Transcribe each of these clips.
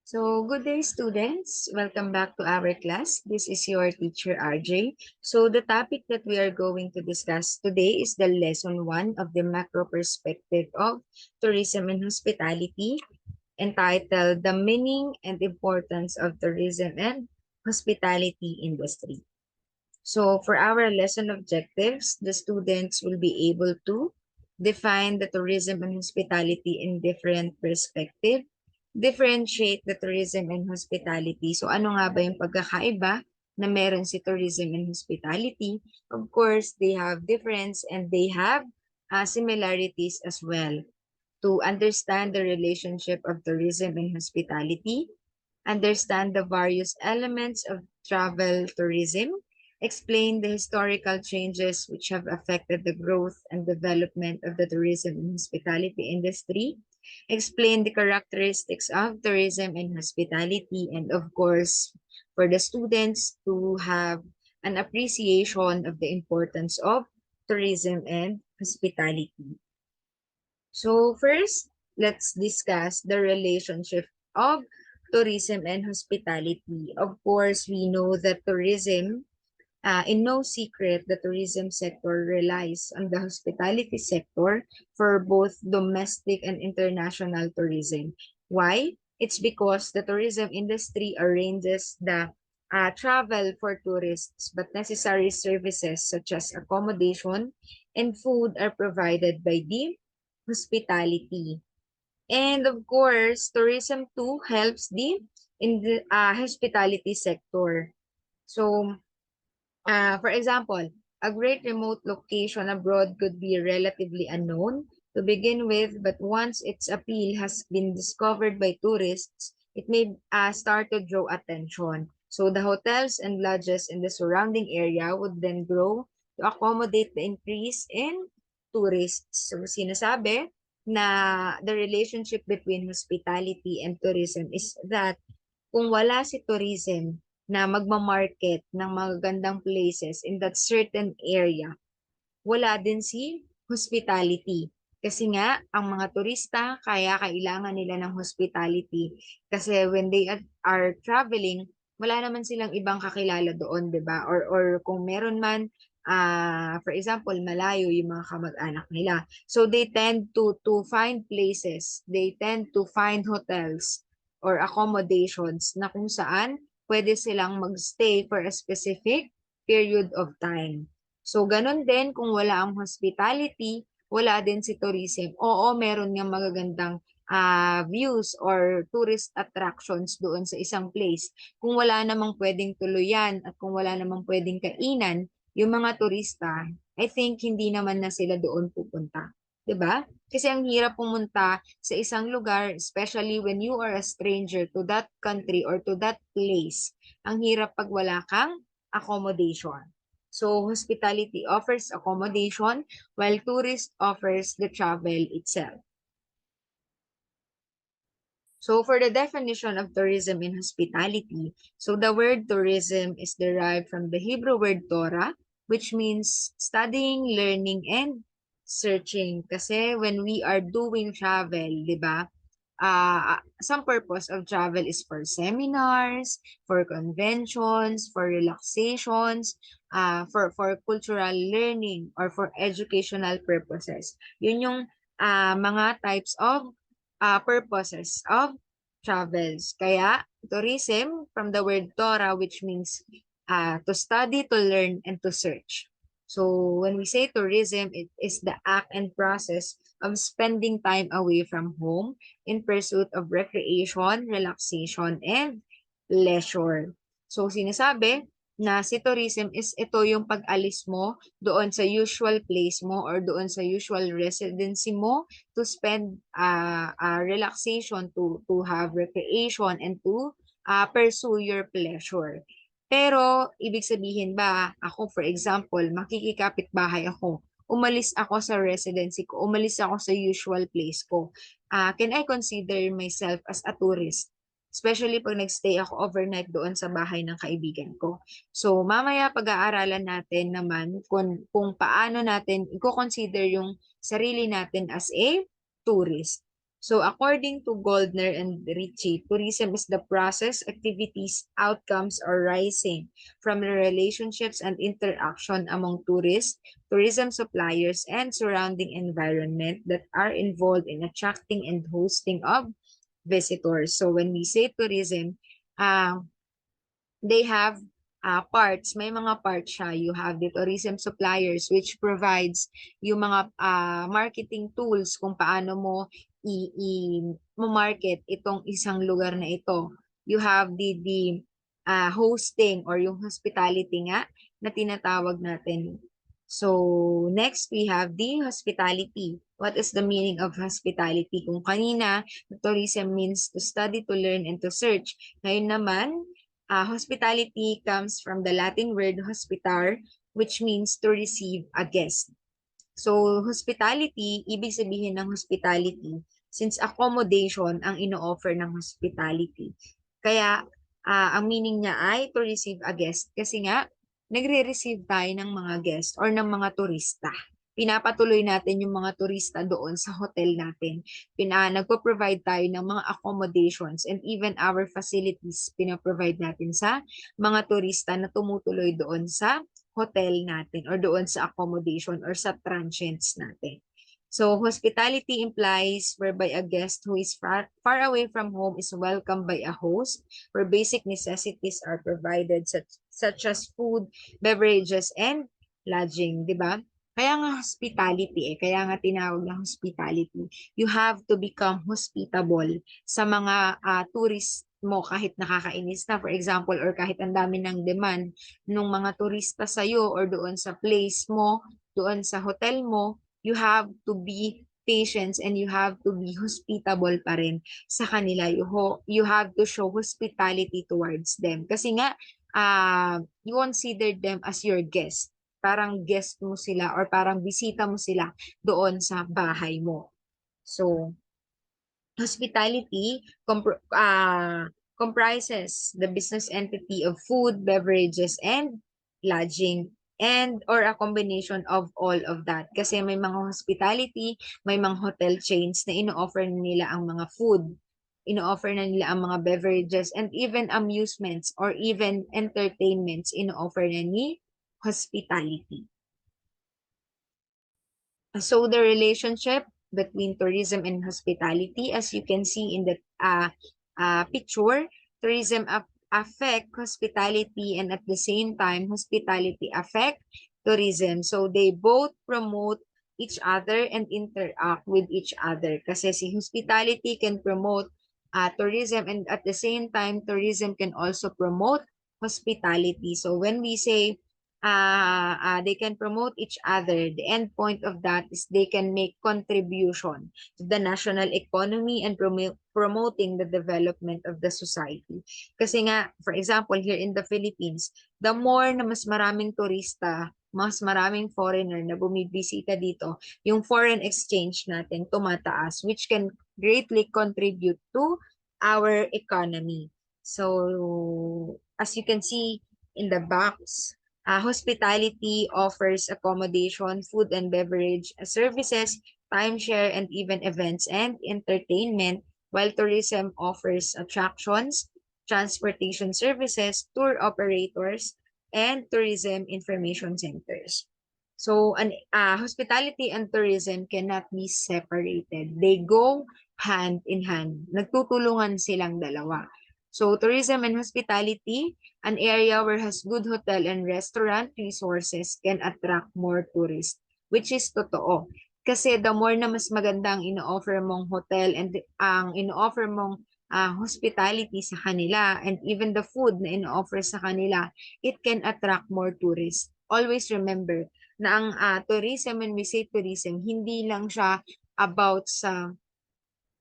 So, good day, students. Welcome back to our class. This is your teacher, RJ. So, the topic that we are going to discuss today is the lesson 1 of the macro perspective of tourism and hospitality, entitled The Meaning and Importance of Tourism and Hospitality Industry. So, for our lesson objectives, the students will be able to define the tourism and hospitality in different perspective, differentiate the tourism and hospitality. So, ano nga ba yung pagkakaiba na meron si tourism and hospitality? Of course, they have difference and they have similarities as well. To understand the relationship of tourism and hospitality, understand the various elements of travel tourism, explain the historical changes which have affected the growth and development of the tourism and hospitality industry, explain the characteristics of tourism and hospitality, and of course, for the students to have an appreciation of the importance of tourism and hospitality. So first, let's discuss the relationship of tourism and hospitality. Of course, we know that tourism, in no secret, the tourism sector relies on the hospitality sector for both domestic and international tourism. Why? It's because the tourism industry arranges the travel for tourists, but necessary services such as accommodation and food are provided by the hospitality. And of course, tourism too helps the in the hospitality sector. So, for example, a great remote location abroad could be relatively unknown to begin with, but once its appeal has been discovered by tourists, it may start to draw attention. So the hotels and lodges in the surrounding area would then grow to accommodate the increase in tourists. So sinasabi na the relationship between hospitality and tourism is that kung wala si tourism na magma-market ng mga gandang places in that certain area, wala din si hospitality. Kasi nga, ang mga turista, kaya kailangan nila ng hospitality. Kasi when they are traveling, wala naman silang ibang kakilala doon, di ba? Or kung meron man, for example, malayo yung mga kamag-anak nila. So they tend to find places, they tend to find hotels or accommodations na kung saan pwede silang magstay for a specific period of time. So, ganun din kung wala ang hospitality, wala din si tourism. Oo, meron nga magagandang views or tourist attractions doon sa isang place. Kung wala namang pwedeng tuluyan at kung wala namang pwedeng kainan, yung mga turista, I think hindi naman na sila doon pupunta. 'Di ba? Kasi ang hirap pumunta sa isang lugar, especially when you are a stranger to that country or to that place. Ang hirap pag wala kang accommodation. So, hospitality offers accommodation while tourist offers the travel itself. So, for the definition of tourism in hospitality, so the word tourism is derived from the Hebrew word Torah, which means studying, learning, and searching. Kasi when we are doing travel, di ba, some purpose of travel is for seminars, for conventions, for relaxations, for cultural learning, or for educational purposes. Yun yung mga types of purposes of travels. Kaya, tourism, from the word Torah, which means to study, to learn, and to search. So, when we say tourism, it is the act and process of spending time away from home in pursuit of recreation, relaxation, and leisure. So, sinasabi na si tourism is ito yung pag-alis mo doon sa usual place mo or doon sa usual residency mo to spend relaxation, to have recreation, and to pursue your pleasure. Pero, ibig sabihin ba, ako for example, makikikapit bahay ako, umalis ako sa residency ko, umalis ako sa usual place ko, can I consider myself as a tourist? Especially pag nagstay ako overnight doon sa bahay ng kaibigan ko. So, mamaya pag-aaralan natin naman kung paano natin i-consider yung sarili natin as a tourist. So according to Goldner and Ritchie, tourism is the process, activities, outcomes arising from the relationships and interaction among tourists, tourism suppliers, and surrounding environment that are involved in attracting and hosting of visitors. So when we say tourism, uh, they have parts, may mga parts siya. You have the tourism suppliers which provides yung mga marketing tools kung paano mo i-market itong isang lugar na ito. You have the hosting or yung hospitality nga na tinatawag natin. So, next we have the hospitality. What is the meaning of hospitality? Kung kanina, tourism means to study, to learn, and to search. Ngayon naman, hospitality comes from the Latin word hospitar, which means to receive a guest. So, hospitality, ibig sabihin ng hospitality, since accommodation ang ino-offer ng hospitality. Kaya, ang meaning niya ay to receive a guest. Kasi nga, nagre-receive tayo ng mga guest or ng mga turista. Pinapatuloy natin yung mga turista doon sa hotel natin. Nagpo-provide tayo ng mga accommodations and even our facilities, pinaprovide natin sa mga turista na tumutuloy doon sa hotel natin or doon sa accommodation or sa transients natin. So, hospitality implies whereby a guest who is far away from home is welcomed by a host, where basic necessities are provided such as food, beverages, and lodging, di ba? Kaya nga hospitality kaya nga tinawag na hospitality. You have to become hospitable sa mga tourist mo kahit nakakainis na, for example, or kahit ang dami ng demand ng mga turista sa'yo or doon sa place mo, doon sa hotel mo, you have to be patient and you have to be hospitable pa rin sa kanila. You have to show hospitality towards them. Kasi nga, you consider them as your guest. Parang guest mo sila or parang bisita mo sila doon sa bahay mo. So, hospitality comprises the business entity of food, beverages, and lodging and or a combination of all of that. Kasi may mga hospitality, may mga hotel chains na ino-offer nila ang mga food, ino-offer na nila ang mga beverages, and even amusements or even entertainments ino-offer na ni hospitality. So the relationship between tourism and hospitality, as you can see in the picture, tourism affect hospitality and at the same time, hospitality affect tourism. So they both promote each other and interact with each other. Kasi si hospitality can promote tourism and at the same time, tourism can also promote hospitality. So when we say they can promote each other. The end point of that is they can make contribution to the national economy and promoting the development of the society. Kasi nga, for example, here in the Philippines, the more na mas maraming turista, mas maraming foreigner na bumibisita dito, yung foreign exchange natin tumataas, which can greatly contribute to our economy. So, as you can see in the box, hospitality offers accommodation, food and beverage services, timeshare, and even events and entertainment, while tourism offers attractions, transportation services, tour operators, and tourism information centers. So, hospitality and tourism cannot be separated. They go hand in hand. Nagtutulungan silang dalawa. So, tourism and hospitality, an area where has good hotel and restaurant resources can attract more tourists, which is totoo. Kasi the more na mas maganda ang ino-offer mong hotel and ang ino-offer mong hospitality sa kanila and even the food na ino-offer sa kanila, it can attract more tourists. Always remember na ang tourism, when we say tourism, hindi lang siya about sa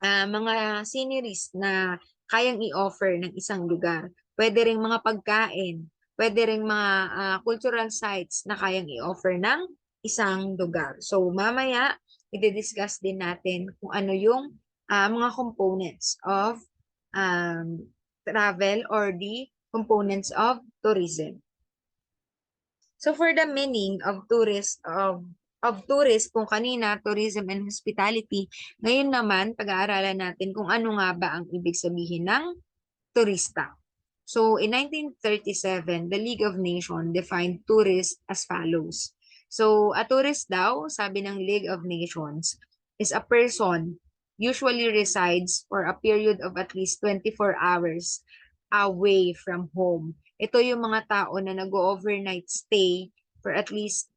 mga sceneries na kayang i-offer ng isang lugar. Pwede ring mga pagkain, pwede ring mga cultural sites na kayang i-offer ng isang lugar. So mamaya, i-discuss din natin kung ano yung mga components of travel or the components of tourism. So for the meaning of tourist of of tourist, kung kanina, tourism and hospitality. Ngayon naman, pag-aaralan natin kung ano nga ba ang ibig sabihin ng turista. So, in 1937, the League of Nations defined tourist as follows. So, a tourist daw, sabi ng League of Nations, is a person usually resides for a period of at least 24 hours away from home. Ito yung mga tao na nag-overnight stay for at least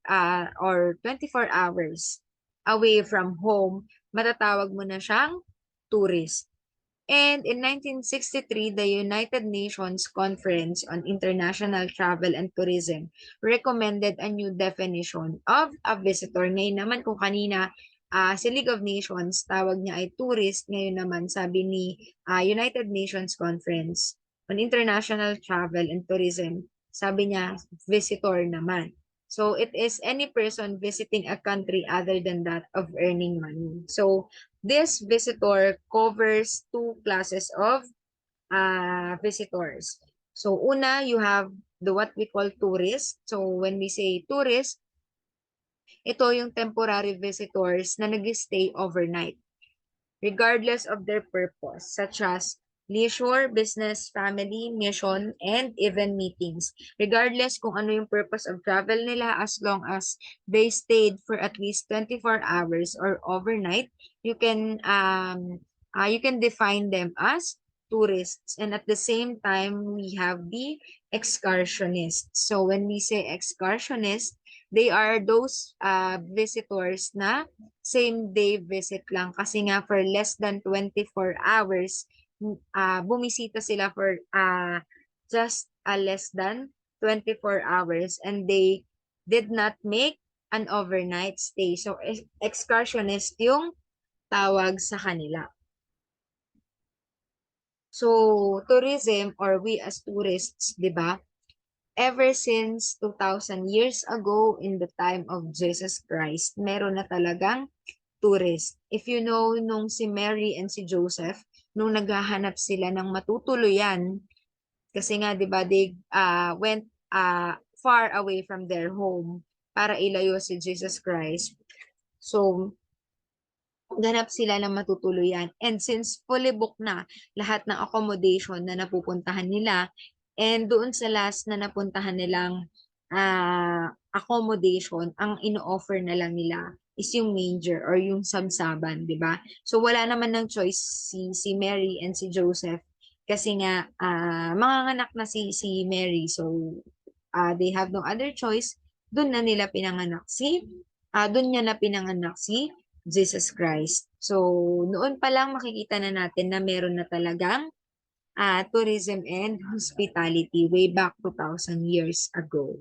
or 24 hours away from home, matatawag mo na siyang tourist. And in 1963, the United Nations Conference on International Travel and Tourism recommended a new definition of a visitor. Ngayon naman kung kanina si League of Nations, tawag niya ay tourist. Ngayon naman sabi ni United Nations Conference on International Travel and Tourism, sabi niya visitor naman. So it is any person visiting a country other than that of earning money. So this visitor covers two classes of visitors. So una, you have the what we call tourist. So when we say tourist, ito yung temporary visitors na nag-stay overnight regardless of their purpose, such as leisure, business, family, mission, and even meetings. Regardless kung ano yung purpose of travel nila, as long as they stayed for at least 24 hours or overnight, you can define them as tourists. And at the same time, we have the excursionists. So when we say excursionists, they are those visitors na same day visit lang kasi nga for less than 24 hours bumisita sila for just less than 24 hours and they did not make an overnight stay. So excursionist yung tawag sa kanila. So tourism or we as tourists, 'di ba? Ever since 2,000 years ago in the time of Jesus Christ, meron na talagang tourist. If you know, nung si Mary and si Joseph, nung naghahanap sila ng matutuluyan, kasi nga, di ba, they went far away from their home para ilayo si Jesus Christ. So, ganap sila ng matutuluyan. And since fully booked na lahat ng accommodation na napupuntahan nila, and doon sa last na napuntahan nilang accommodation, ang ino-offer na lang nila is yung manger or yung sabsaban, di ba? So wala naman ng choice si Mary and si Joseph kasi nga manganganak na si Mary. So they have no other choice. Doon na nila pinanganak doon niya na pinanganak si Jesus Christ. So, noon pa lang makikita na natin na meron na talagang tourism and hospitality way back 2,000 years ago.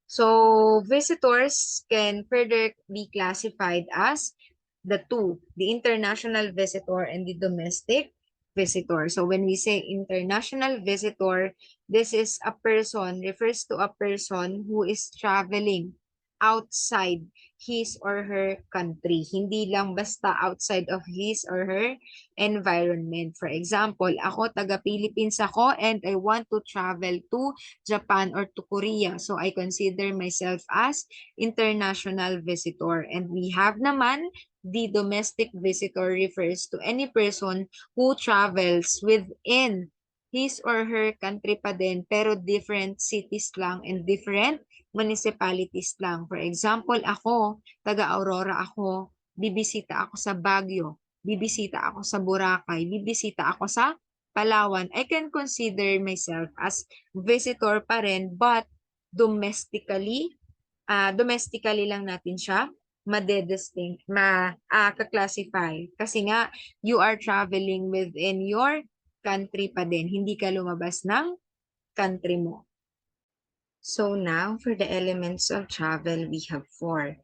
So, visitors can further be classified as the two, the international visitor and the domestic visitor. So, when we say international visitor, this is a person, refers to a person who is traveling outside his or her country. Hindi lang basta outside of his or her environment. For example, ako taga Philippines ako and I want to travel to Japan or to Korea. So I consider myself as international visitor. And we have naman the domestic visitor refers to any person who travels within his or her country pa din pero different cities lang and different municipalities lang. For example, ako, taga Aurora ako, bibisita ako sa Baguio, bibisita ako sa Boracay, bibisita ako sa Palawan. I can consider myself as visitor pa rin but domestically lang natin siya madedistinct, ka-classify. Kasi nga, you are traveling within your country pa din. Hindi ka lumabas ng country mo. So now, for the elements of travel, we have four.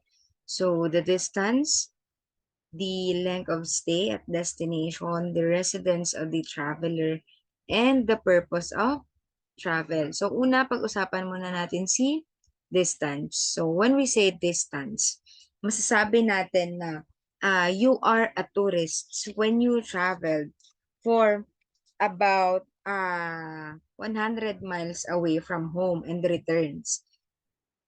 So the distance, the length of stay at destination, the residence of the traveler, and the purpose of travel. So una, pag-usapan muna natin si distance. So when we say distance, masasabi natin na you are a tourist when you traveled for about 100 miles away from home and returns.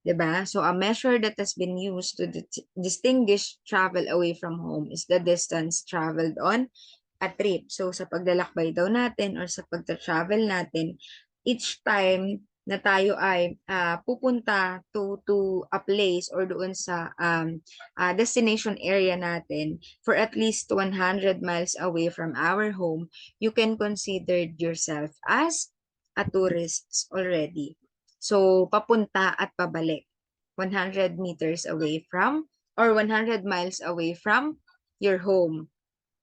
'Di ba? So a measure that has been used to distinguish travel away from home is the distance traveled on a trip. So sa paglalakbay daw natin or sa pagta-travel natin, each time na tayo ay pupunta to a place or doon sa destination area natin for at least 100 miles away from our home, you can consider yourself as a tourist already. So papunta at pabalik 100 meters away from or 100 miles away from your home.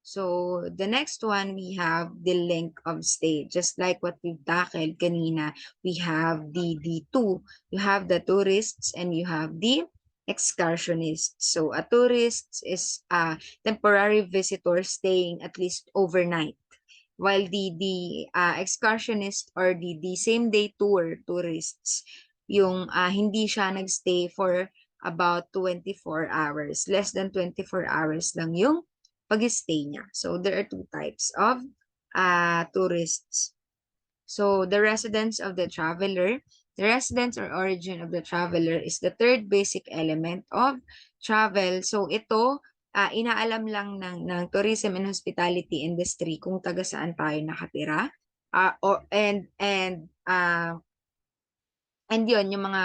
So the next one, we have the length of stay. Just like what we've tackled kanina, we have the two. You have the tourists and you have the excursionists. So a tourist is a temporary visitor staying at least overnight. While the excursionist or the same day tourists, yung hindi siya nagstay for about 24 hours. Less than 24 hours lang yung pag-stay niya. So there are two types of tourists. So the residence or origin of the traveler is the third basic element of travel. So ito, inaalam lang ng tourism and hospitality industry kung taga saan tayo nakatira. And yun, yung mga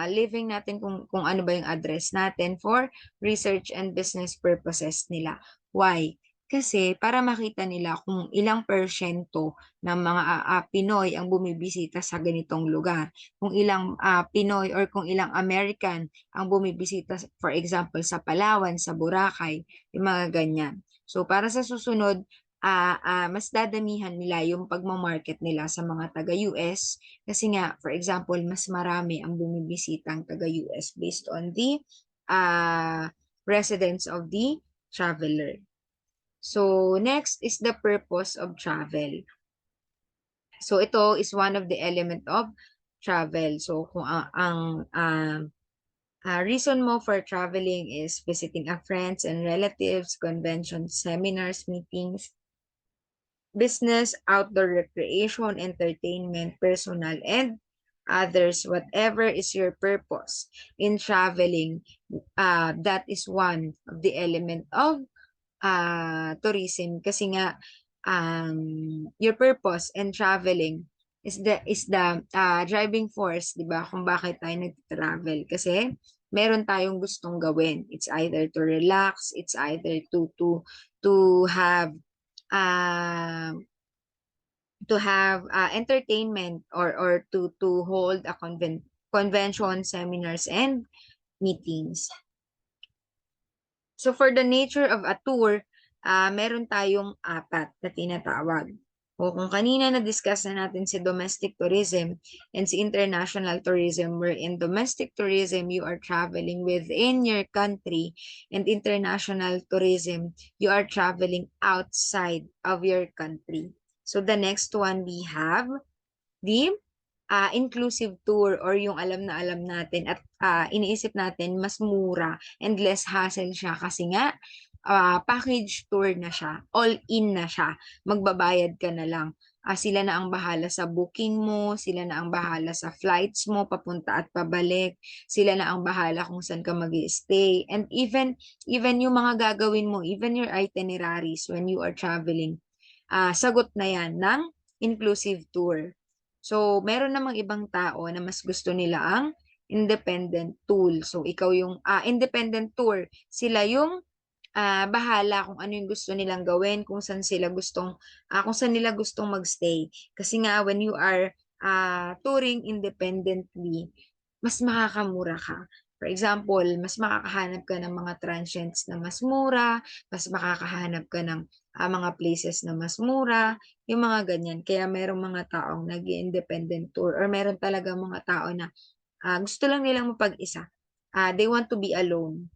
living natin kung ano ba yung address natin for research and business purposes nila. Why? Kasi para makita nila kung ilang persyento ng mga Pinoy ang bumibisita sa ganitong lugar. Kung ilang Pinoy or kung ilang American ang bumibisita, for example, sa Palawan, sa Boracay, yung mga ganyan. So para sa susunod, mas dadamihan nila yung pagmamarket nila sa mga taga-US kasi nga, for example, mas marami ang bumibisitang taga-US based on the residence of the traveler. So, next is the purpose of travel. So, ito is one of the element of travel. So, kung reason mo for traveling is visiting a friends and relatives, conventions, seminars, meetings, business, outdoor recreation, entertainment, personal, and others, whatever is your purpose in traveling, that is one of the element of tourism. Kasi nga, your purpose in traveling is the driving force, di ba, kung bakit tayo nag-travel. Kasi meron tayong gustong gawin. It's either to relax, it's either to have uh, entertainment or to hold a convention, seminars, and meetings. So for the nature of a tour, meron tayong apat na tinatawag. O kung kanina na-discuss na natin si domestic tourism and si international tourism, where in domestic tourism, you are traveling within your country, and international tourism, you are traveling outside of your country. So the next one we have the inclusive tour or yung alam natin at iniisip natin mas mura and less hassle siya kasi nga package tour na siya, all in na siya, magbabayad ka na lang. Sila na ang bahala sa booking mo, sila na ang bahala sa flights mo papunta at pabalik, sila na ang bahala kung saan ka mag-stay, and even yung mga gagawin mo, even your itineraries when you are traveling, sagot na yan ng inclusive tour. So, meron namang ibang tao na mas gusto nila ang independent tool. So, ikaw yung independent tour. Sila yung bahala kung ano yung gusto nilang gawin, kung saan nila gustong magstay. Kasi nga, when you are touring independently, mas makakamura ka. For example, mas makakahanap ka ng mga transients na mas mura, mas makakahanap ka ng mga places na mas mura, yung mga ganyan. Kaya merong mga taong nag-independent tour or meron talaga mga tao na gusto lang nilang mapag-isa. They want to be alone.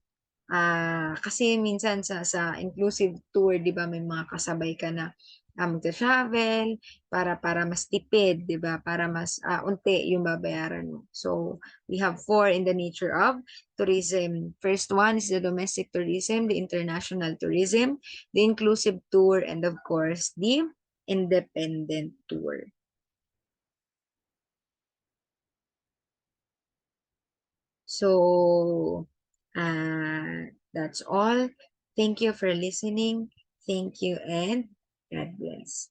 Kasi minsan sa inclusive tour, 'di ba, may mga kasabay ka na magta-travel para mas tipid, 'di ba? Para mas unti yung babayaran mo. So, we have four in the nature of tourism. First one is the domestic tourism, the international tourism, the inclusive tour, and of course, the independent tour. So, that's all. Thank you for listening. Thank you and God bless.